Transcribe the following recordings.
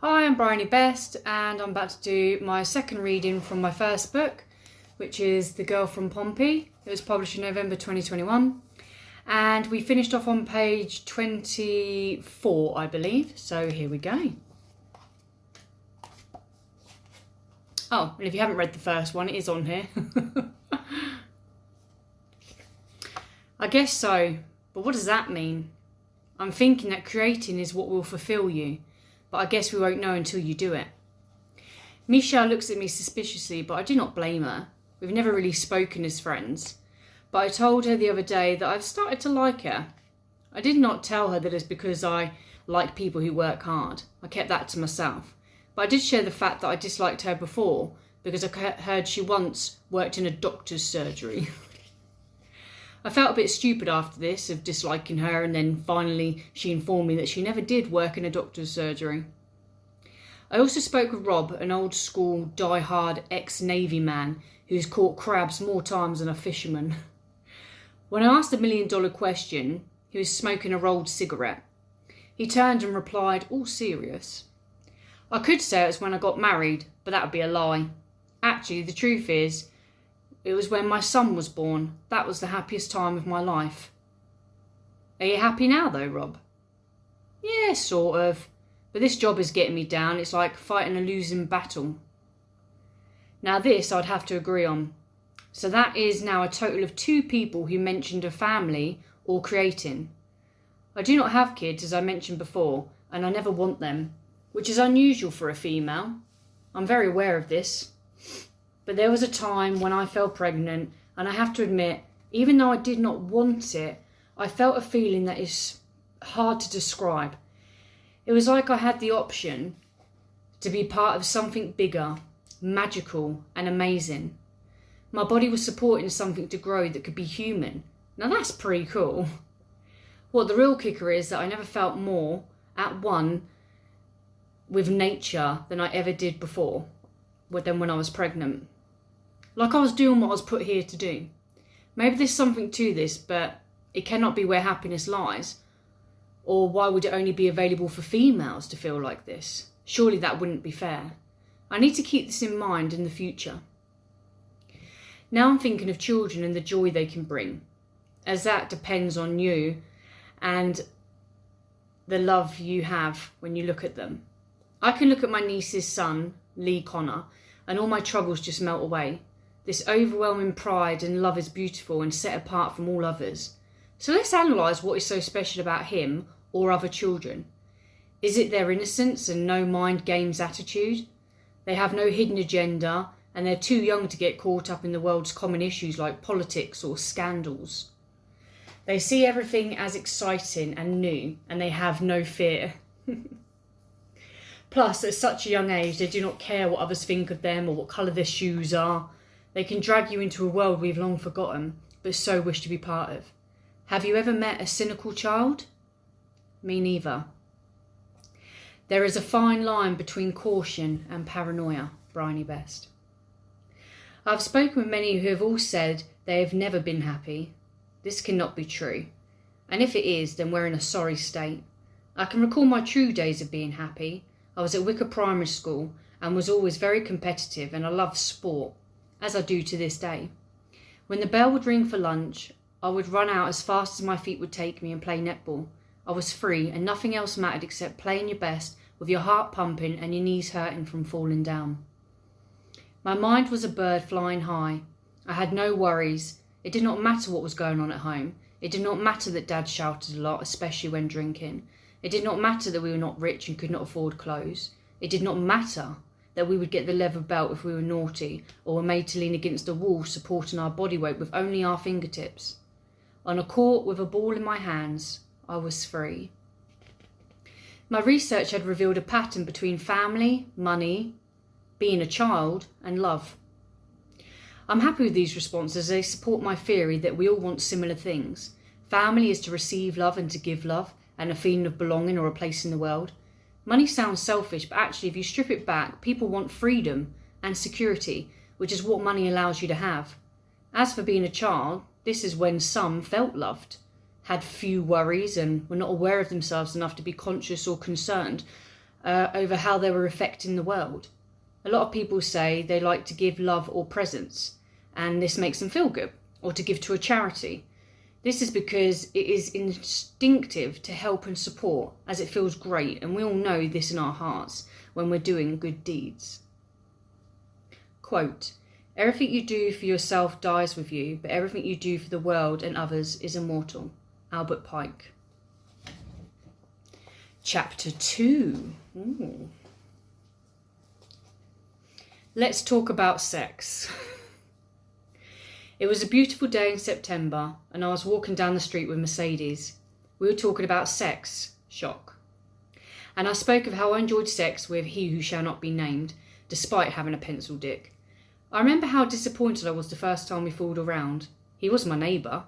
Hi, I'm Bryony Best, and I'm about to do my second reading from my first book, which is The Girl from Pompey. It was published in November 2021, and we finished off on page 24, I believe. So here we go. Oh, and if you haven't read the first one, it is on here. I guess so, but what does that mean? I'm thinking that creating is what will fulfill you, but I guess we won't know until you do it. Michelle looks at me suspiciously, but I do not blame her. We've never really spoken as friends, but I told her the other day that I've started to like her. I did not tell her that it's because I like people who work hard. I kept that to myself. But I did share the fact that I disliked her before because I heard she once worked in a doctor's surgery. I felt a bit stupid after this of disliking her, and then finally she informed me that she never did work in a doctor's surgery. I also spoke with Rob, an old school die-hard ex-Navy man who's caught crabs more times than a fisherman. When I asked the million-dollar question, he was smoking a rolled cigarette. He turned and replied, all serious. I could say it was when I got married, but that would be a lie. Actually, the truth is, it was when my son was born. That was the happiest time of my life. Are you happy now though, Rob? Yeah, sort of. But this job is getting me down. It's like fighting a losing battle. Now this I'd have to agree on. So that is now a total of 2 people who mentioned a family or creating. I do not have kids, as I mentioned before, and I never want them, which is unusual for a female. I'm very aware of this. But there was a time when I fell pregnant, and I have to admit, even though I did not want it, I felt a feeling that is hard to describe. It was like I had the option to be part of something bigger, magical and amazing. My body was supporting something to grow that could be human. Now that's pretty cool. What the real kicker is that I never felt more at one with nature than I ever did before, than when I was pregnant. Like I was doing what I was put here to do. Maybe there's something to this, but it cannot be where happiness lies. Or why would it only be available for females to feel like this? Surely that wouldn't be fair. I need to keep this in mind in the future. Now I'm thinking of children and the joy they can bring, as that depends on you and the love you have when you look at them. I can look at my niece's son, Lee Connor, and all my troubles just melt away. This overwhelming pride and love is beautiful and set apart from all others. So let's analyse what is so special about him or other children. Is it their innocence and no mind games attitude? They have no hidden agenda and they're too young to get caught up in the world's common issues like politics or scandals. They see everything as exciting and new and they have no fear. Plus, at such a young age, they do not care what others think of them or what colour their shoes are. They can drag you into a world we've long forgotten, but so wish to be part of. Have you ever met a cynical child? Me neither. There is a fine line between caution and paranoia, Bryony Best. I've spoken with many who have all said they have never been happy. This cannot be true. And if it is, then we're in a sorry state. I can recall my true days of being happy. I was at Wicker Primary School and was always very competitive, and I loved sport, as I do to this day. When the bell would ring for lunch, I would run out as fast as my feet would take me and play netball. I was free and nothing else mattered except playing your best with your heart pumping and your knees hurting from falling down. My mind was a bird flying high. I had no worries. It did not matter what was going on at home. It did not matter that Dad shouted a lot, especially when drinking. It did not matter that we were not rich and could not afford clothes. It did not matter that we would get the leather belt if we were naughty or were made to lean against a wall supporting our body weight with only our fingertips. On a court with a ball in my hands, I was free. My research had revealed a pattern between family, money, being a child, and love. I'm happy with these responses as they support my theory that we all want similar things. Family is to receive love and to give love, and a feeling of belonging or a place in the world. Money sounds selfish, but actually if you strip it back, people want freedom and security, which is what money allows you to have. As for being a child, this is when some felt loved, had few worries and were not aware of themselves enough to be conscious or concerned over how they were affecting the world. A lot of people say they like to give love or presents, and this makes them feel good, or to give to a charity. This is because it is instinctive to help and support, as it feels great, and we all know this in our hearts when we're doing good deeds. Quote, "Everything you do for yourself dies with you, but everything you do for the world and others is immortal." Albert Pike. Chapter 2. Ooh. Let's talk about sex. It was a beautiful day in September, and I was walking down the street with Mercedes. We were talking about sex. Shock. And I spoke of how I enjoyed sex with he who shall not be named, despite having a pencil dick. I remember how disappointed I was the first time we fooled around. He was my neighbour.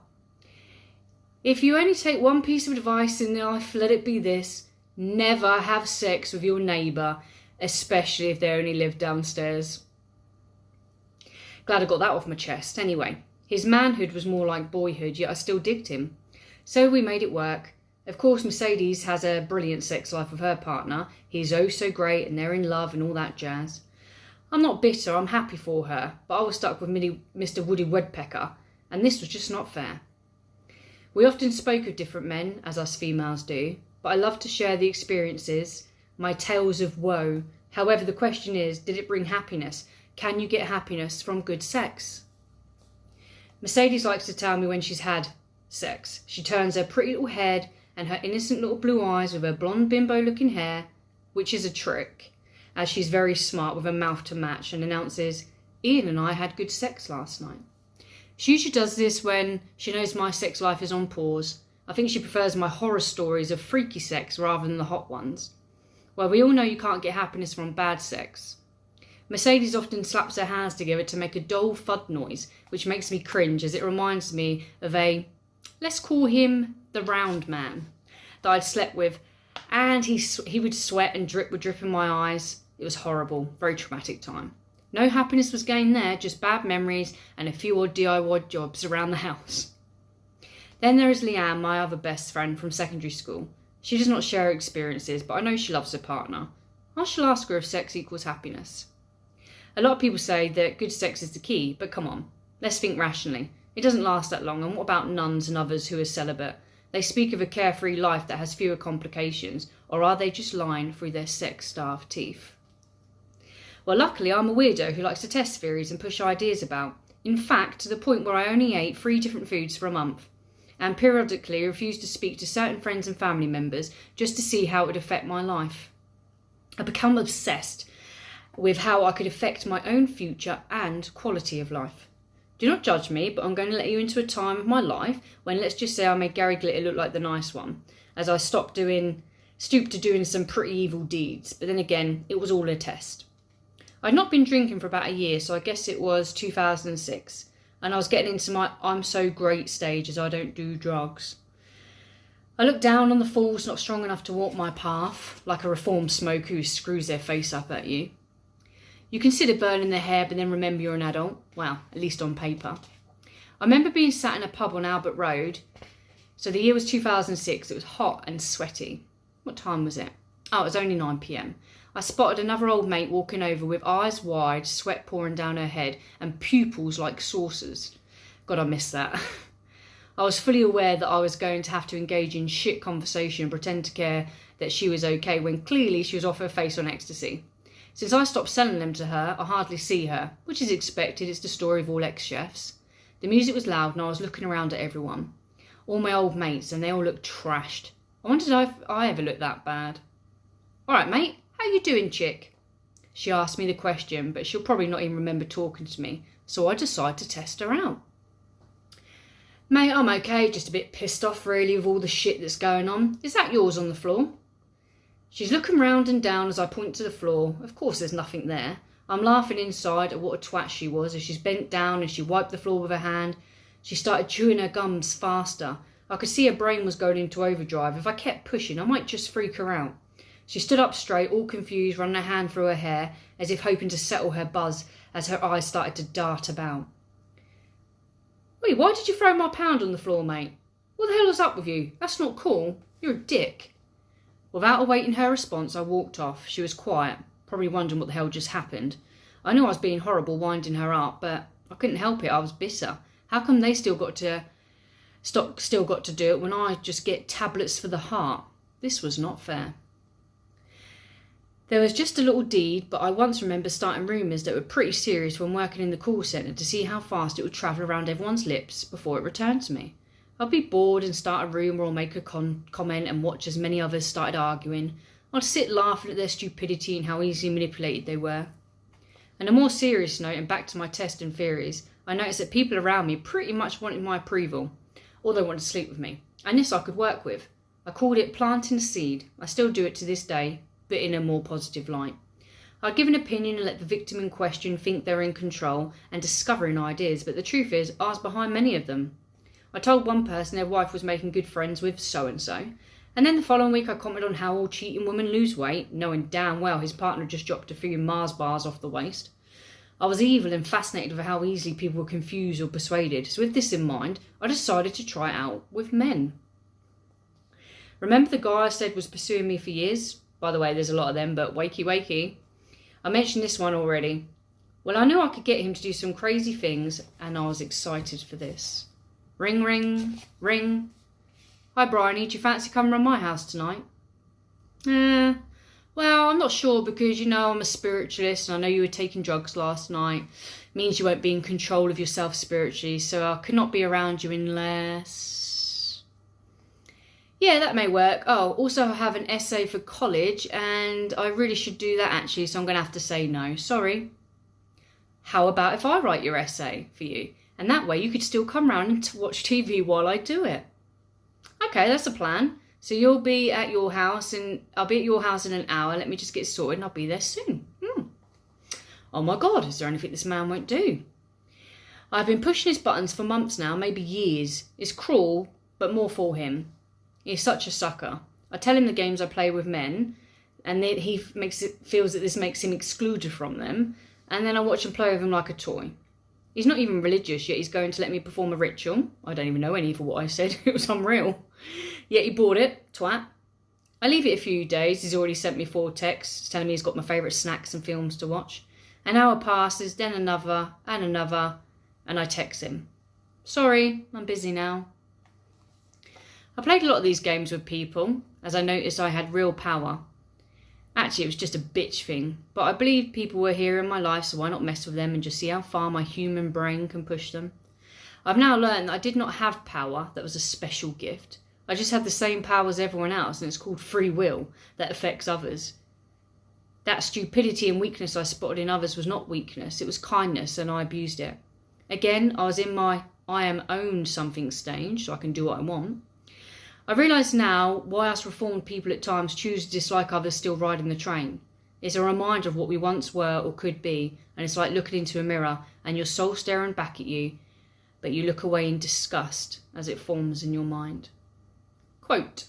If you only take one piece of advice in life, let it be this: never have sex with your neighbour, especially if they only live downstairs. Glad I got that off my chest. Anyway, his manhood was more like boyhood, yet I still digged him. So we made it work. Of course, Mercedes has a brilliant sex life with her partner. He's oh so great, and they're in love and all that jazz. I'm not bitter, I'm happy for her, but I was stuck with Mr. Woody Woodpecker, and this was just not fair. We often spoke of different men, as us females do, but I love to share the experiences, my tales of woe. However, the question is, did it bring happiness? Can you get happiness from good sex? Mercedes likes to tell me when she's had sex. She turns her pretty little head and her innocent little blue eyes with her blonde bimbo looking hair, which is a trick, as she's very smart with a mouth to match, and announces, "Ian and I had good sex last night." She usually does this when she knows my sex life is on pause. I think she prefers my horror stories of freaky sex rather than the hot ones. Well, we all know you can't get happiness from bad sex. Mercedes often slaps her hands together to make a dull thud noise, which makes me cringe as it reminds me of let's call him the round man, that I'd slept with, and he would sweat and drip would drip in my eyes. It was horrible, very traumatic time. No happiness was gained there, just bad memories and a few odd DIY jobs around the house. Then there is Leanne, my other best friend from secondary school. She does not share her experiences, but I know she loves her partner. I shall ask her if sex equals happiness. A lot of people say that good sex is the key, but come on, let's think rationally. It doesn't last that long, and what about nuns and others who are celibate? They speak of a carefree life that has fewer complications, or are they just lying through their sex-starved teeth? Well, luckily I'm a weirdo who likes to test theories and push ideas about. In fact, to the point where I only ate 3 different foods for a month, and periodically refused to speak to certain friends and family members just to see how it would affect my life. I become obsessed with how I could affect my own future and quality of life. Do not judge me, but I'm going to let you into a time of my life when, let's just say, I made Gary Glitter look like the nice one, as I stooped to doing some pretty evil deeds, but then again, it was all a test. I'd not been drinking for about a year, so I guess it was 2006, and I was getting into my I'm so great stage as I don't do drugs. I looked down on the fools not strong enough to walk my path, like a reformed smoker who screws their face up at you. You consider burning their hair, but then remember you're an adult. Well, at least on paper. I remember being sat in a pub on Albert Road. So the year was 2006. It was hot and sweaty. What time was it? Oh, it was only 9 p.m. I spotted another old mate walking over with eyes wide, sweat pouring down her head, and pupils like saucers. God, I missed that. I was fully aware that I was going to have to engage in shit conversation and pretend to care that she was okay when clearly she was off her face on ecstasy. Since I stopped selling them to her, I hardly see her, which is expected. It's the story of all ex-chefs. The music was loud and I was looking around at everyone. All my old mates, and they all looked trashed. I wondered if I ever looked that bad. "All right, mate, how you doing, chick?" She asked me the question, but she'll probably not even remember talking to me, so I decided to test her out. "Mate, I'm okay, just a bit pissed off really with all the shit that's going on. Is that yours on the floor?" She's looking round and down as I point to the floor. Of course there's nothing there. I'm laughing inside at what a twat she was as she's bent down and she wiped the floor with her hand. She started chewing her gums faster. I could see her brain was going into overdrive. If I kept pushing, I might just freak her out. She stood up straight, all confused, running her hand through her hair, as if hoping to settle her buzz as her eyes started to dart about. "Wait, why did you throw my pound on the floor, mate? What the hell is up with you? That's not cool. You're a dick." Without awaiting her response, I walked off. She was quiet, probably wondering what the hell just happened. I knew I was being horrible, winding her up, but I couldn't help it. I was bitter. How come they still got to do it when I just get tablets for the heart? This was not fair. There was just a little deed, but I once remember starting rumours that were pretty serious when working in the call centre to see how fast it would travel around everyone's lips before it returned to me. I'd be bored and start a rumour or make a comment and watch as many others started arguing. I'd sit laughing at their stupidity and how easily manipulated they were. On a more serious note, and back to my test and theories, I noticed that people around me pretty much wanted my approval, or they wanted to sleep with me, and this I could work with. I called it planting a seed. I still do it to this day, but in a more positive light. I'd give an opinion and let the victim in question think they're in control and discovering ideas, but the truth is, I was behind many of them. I told one person their wife was making good friends with so-and-so, and then the following week I commented on how all cheating women lose weight, knowing damn well his partner just dropped a few Mars bars off the waist. I was evil and fascinated with how easily people were confused or persuaded, so with this in mind, I decided to try it out with men. Remember the guy I said was pursuing me for years? By the way, there's a lot of them, but wakey. I mentioned this one already. Well, I knew I could get him to do some crazy things, and I was excited for this. Ring, ring, ring. Hi, Bryony, do you fancy coming round my house tonight? Well, I'm not sure because, I'm a spiritualist and I know you were taking drugs last night. Means you won't be in control of yourself spiritually, so I could not be around you unless... Yeah, that may work. Oh, also I have an essay for college and I really should do that actually, so I'm going to have to say no. Sorry. How about if I write your essay for you? And that way you could still come round and watch TV while I do it. Okay, that's a plan. So you'll be at your house and I'll be at your house in an hour. Let me just get sorted and I'll be there soon. Oh my God, is there anything this man won't do? I've been pushing his buttons for months now, maybe years. It's cruel, but more for him. He's such a sucker. I tell him the games I play with men, and then he feels that this makes him excluded from them, and then I watch him play with him like a toy. He's not even religious, yet he's going to let me perform a ritual. I don't even know any of what I said. It was unreal. Yet he bought it, twat. I leave it a few days. He's already sent me 4 texts telling me he's got my favourite snacks and films to watch. An hour passes, then another, and I text him. Sorry, I'm busy now. I played a lot of these games with people, as I noticed I had real power. Actually, it was just a bitch thing, but I believed people were here in my life, so why not mess with them and just see how far my human brain can push them? I've now learned that I did not have power that was a special gift. I just had the same power as everyone else, and it's called free will that affects others. That stupidity and weakness I spotted in others was not weakness, it was kindness, and I abused it. Again, I was in my I am owned something stage, so I can do what I want. I realise now why us reformed people at times choose to dislike others still riding the train. It's a reminder of what we once were or could be, and it's like looking into a mirror and your soul staring back at you, but you look away in disgust as it forms in your mind. Quote,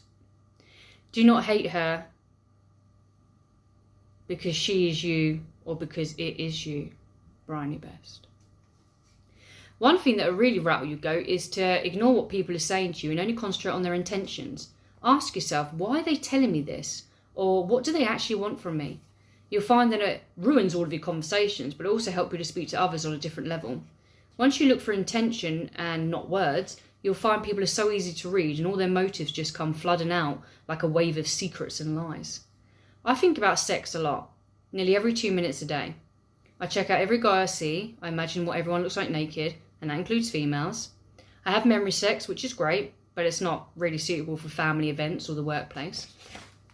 do not hate her because she is you or because it is you. Bryony Best. One thing that will really rattle your goat is to ignore what people are saying to you and only concentrate on their intentions. Ask yourself, why are they telling me this? Or what do they actually want from me? You'll find that it ruins all of your conversations, but it also helps you to speak to others on a different level. Once you look for intention and not words, you'll find people are so easy to read and all their motives just come flooding out like a wave of secrets and lies. I think about sex a lot, nearly every 2 minutes a day. I check out every guy I see, I imagine what everyone looks like naked, and that includes females. I have memory sex, which is great, but it's not really suitable for family events or the workplace.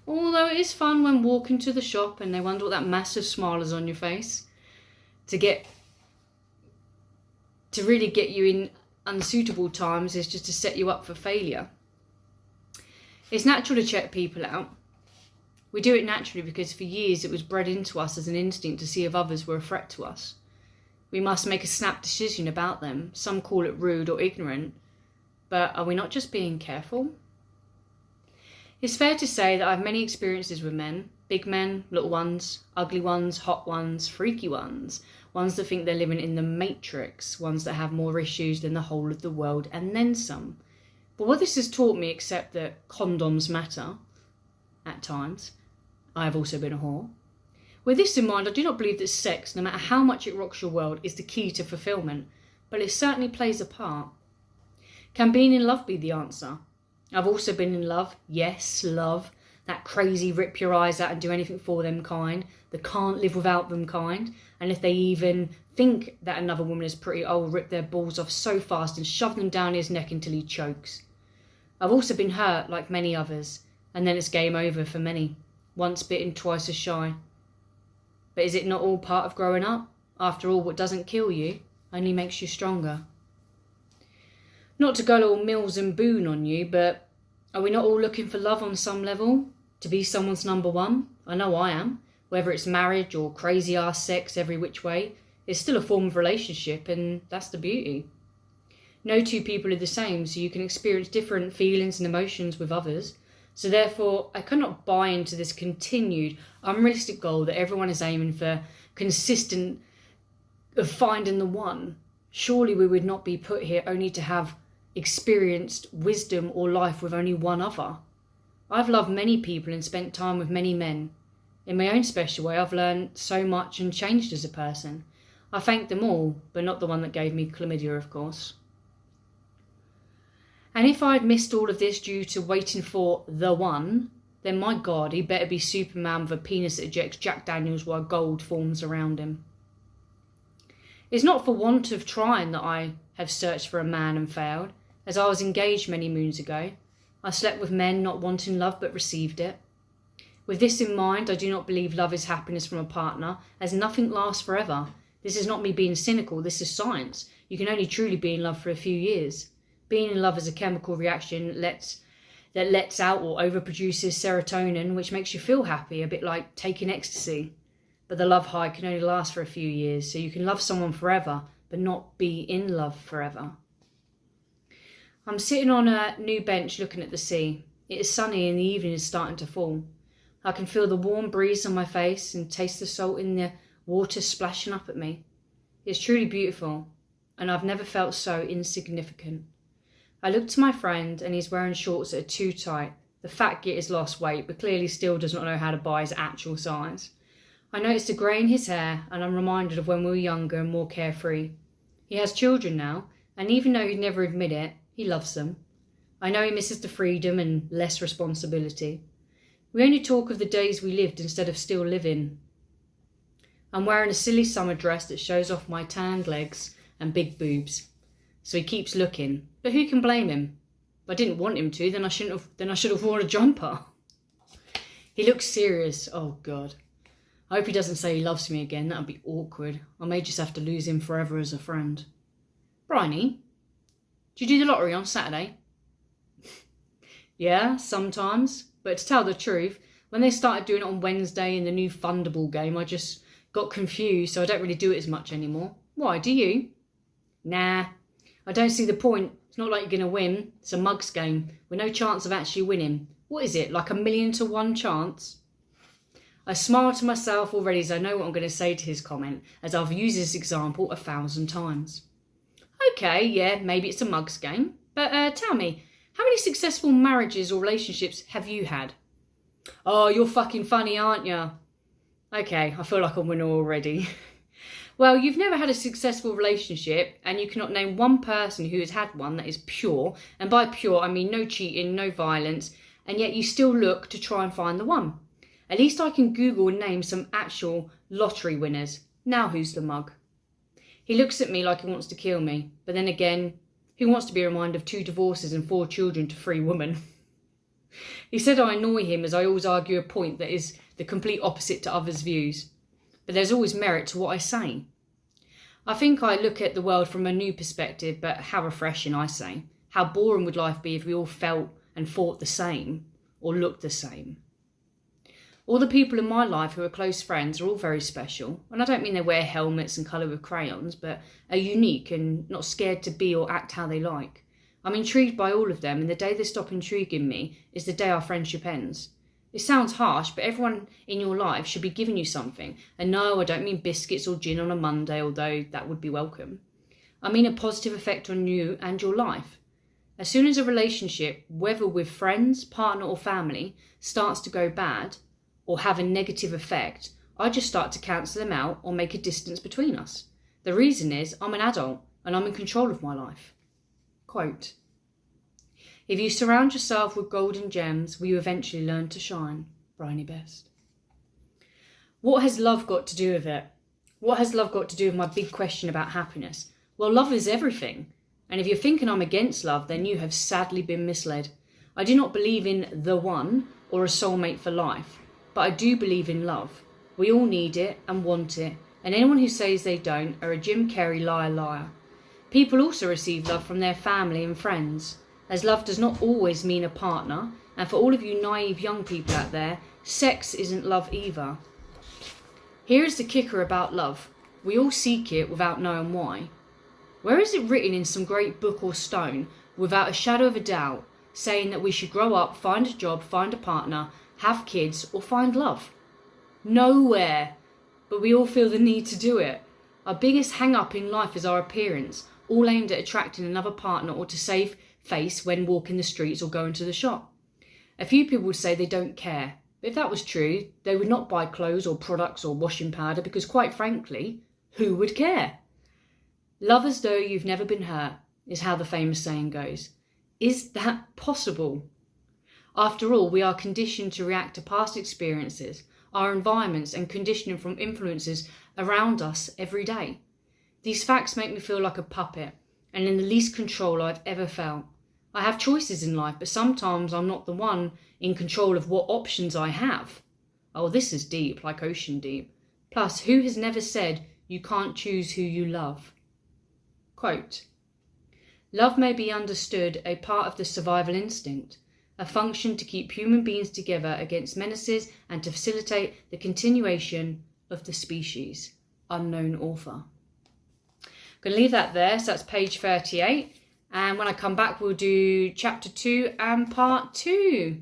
Although it is fun when walking to the shop and they wonder what that massive smile is on your face. To really get you in unsuitable times is just to set you up for failure. It's natural to check people out. We do it naturally because for years it was bred into us as an instinct to see if others were a threat to us. We must make a snap decision about them. Some call it rude or ignorant, but are we not just being careful? It's fair to say that I have many experiences with men, big men, little ones, ugly ones, hot ones, freaky ones that think they're living in the Matrix, ones that have more issues than the whole of the world and then some. But what this has taught me, except that condoms matter, at times. I have also been a whore. With this in mind, I do not believe that sex, no matter how much it rocks your world, is the key to fulfilment, but it certainly plays a part. Can being in love be the answer? I've also been in love. Yes, love. That crazy rip your eyes out and do anything for them kind, the can't live without them kind, and if they even think that another woman is pretty, I'll rip their balls off so fast and shove them down his neck until he chokes. I've also been hurt like many others, and then it's game over for many. Once bitten, twice as shy. But is it not all part of growing up? After all, what doesn't kill you only makes you stronger. Not to go all Mills and Boone on you, but are we not all looking for love on some level? To be someone's number one? I know I am. Whether it's marriage or crazy ass sex every which way, it's still a form of relationship, and that's the beauty. No two people are the same, so you can experience different feelings and emotions with others. So therefore, I cannot buy into this continued unrealistic goal that everyone is aiming for, consistent of finding the one. Surely we would not be put here only to have experienced wisdom or life with only one other. I've loved many people and spent time with many men. In my own special way, I've learned so much and changed as a person. I thank them all, but not the one that gave me chlamydia, of course. And if I'd missed all of this due to waiting for the one, then my God, he better be Superman with a penis that ejects Jack Daniels while gold forms around him. It's not for want of trying that I have searched for a man and failed, as I was engaged many moons ago. I slept with men not wanting love but received it. With this in mind, I do not believe love is happiness from a partner, as nothing lasts forever. This is not me being cynical, this is science. You can only truly be in love for a few years. Being in love is a chemical reaction that lets out or overproduces serotonin, which makes you feel happy, a bit like taking ecstasy. But the love high can only last for a few years, so you can love someone forever, but not be in love forever. I'm sitting on a new bench looking at the sea. It is sunny and the evening is starting to fall. I can feel the warm breeze on my face and taste the salt in the water splashing up at me. It's truly beautiful, and I've never felt so insignificant. I look to my friend and he's wearing shorts that are too tight. The fat git has lost weight, but clearly still does not know how to buy his actual size. I noticed a grey in his hair, and I'm reminded of when we were younger and more carefree. He has children now, and even though he'd never admit it, he loves them. I know he misses the freedom and less responsibility. We only talk of the days we lived instead of still living. I'm wearing a silly summer dress that shows off my tanned legs and big boobs. So he keeps looking, but who can blame him? If I didn't want him to, then I should have worn a jumper. He looks serious. Oh God. I hope he doesn't say he loves me again. That would be awkward. I may just have to lose him forever as a friend. Bryony, did you do the lottery on Saturday? Yeah, sometimes. But to tell the truth, when they started doing it on Wednesday in the new Thunderball game, I just got confused, so I don't really do it as much anymore. Why, do you? Nah, I don't see the point. It's not like you're going to win. It's a mugs game with no chance of actually winning. What is it, like 1,000,000 to 1 chance? I smile to myself already as I know what I'm going to say to his comment, as I've used this example 1,000 times. Okay, yeah, maybe it's a mugs game, but tell me, how many successful marriages or relationships have you had? Oh, you're fucking funny, aren't you? Okay, I feel like I'm a winner already. Well, you've never had a successful relationship, and you cannot name one person who has had one that is pure, and by pure I mean no cheating, no violence, and yet you still look to try and find the one. At least I can Google and name some actual lottery winners. Now who's the mug? He looks at me like he wants to kill me, but then again, who wants to be reminded of 2 divorces and 4 children to 3 women? He said I annoy him as I always argue a point that is the complete opposite to others' views. But there's always merit to what I say. I think I look at the world from a new perspective, but how refreshing, I say. How boring would life be if we all felt and thought the same, or looked the same? All the people in my life who are close friends are all very special, and I don't mean they wear helmets and colour with crayons, but are unique and not scared to be or act how they like. I'm intrigued by all of them, and the day they stop intriguing me is the day our friendship ends. It sounds harsh, but everyone in your life should be giving you something. And no, I don't mean biscuits or gin on a Monday, although that would be welcome. I mean a positive effect on you and your life. As soon as a relationship, whether with friends, partner or family, starts to go bad or have a negative effect, I just start to cancel them out or make a distance between us. The reason is I'm an adult and I'm in control of my life. Quote, if you surround yourself with golden gems, will you eventually learn to shine? Bryony Best. What has love got to do with it? What has love got to do with my big question about happiness? Well, love is everything. And if you're thinking I'm against love, then you have sadly been misled. I do not believe in the one or a soulmate for life, but I do believe in love. We all need it and want it, and anyone who says they don't are a Jim Carrey liar. People also receive love from their family and friends, as love does not always mean a partner, and for all of you naive young people out there, sex isn't love either. Here is the kicker about love. We all seek it without knowing why. Where is it written in some great book or stone, without a shadow of a doubt, saying that we should grow up, find a job, find a partner, have kids, or find love? Nowhere. But we all feel the need to do it. Our biggest hang-up in life is our appearance, all aimed at attracting another partner or to save face when walking the streets or going to the shop. A few people would say they don't care. But if that was true, they would not buy clothes or products or washing powder because, quite frankly, who would care? Love as though you've never been hurt is how the famous saying goes. Is that possible? After all, we are conditioned to react to past experiences, our environments and conditioning from influences around us every day. These facts make me feel like a puppet and in the least control I've ever felt. I have choices in life, but sometimes I'm not the one in control of what options I have. Oh, this is deep, like ocean deep. Plus, who has never said you can't choose who you love? Quote, love may be understood a part of the survival instinct, a function to keep human beings together against menaces and to facilitate the continuation of the species. Unknown author. I'm going to leave that there, so that's page 38. And when I come back, we'll do chapter 2 and part 2.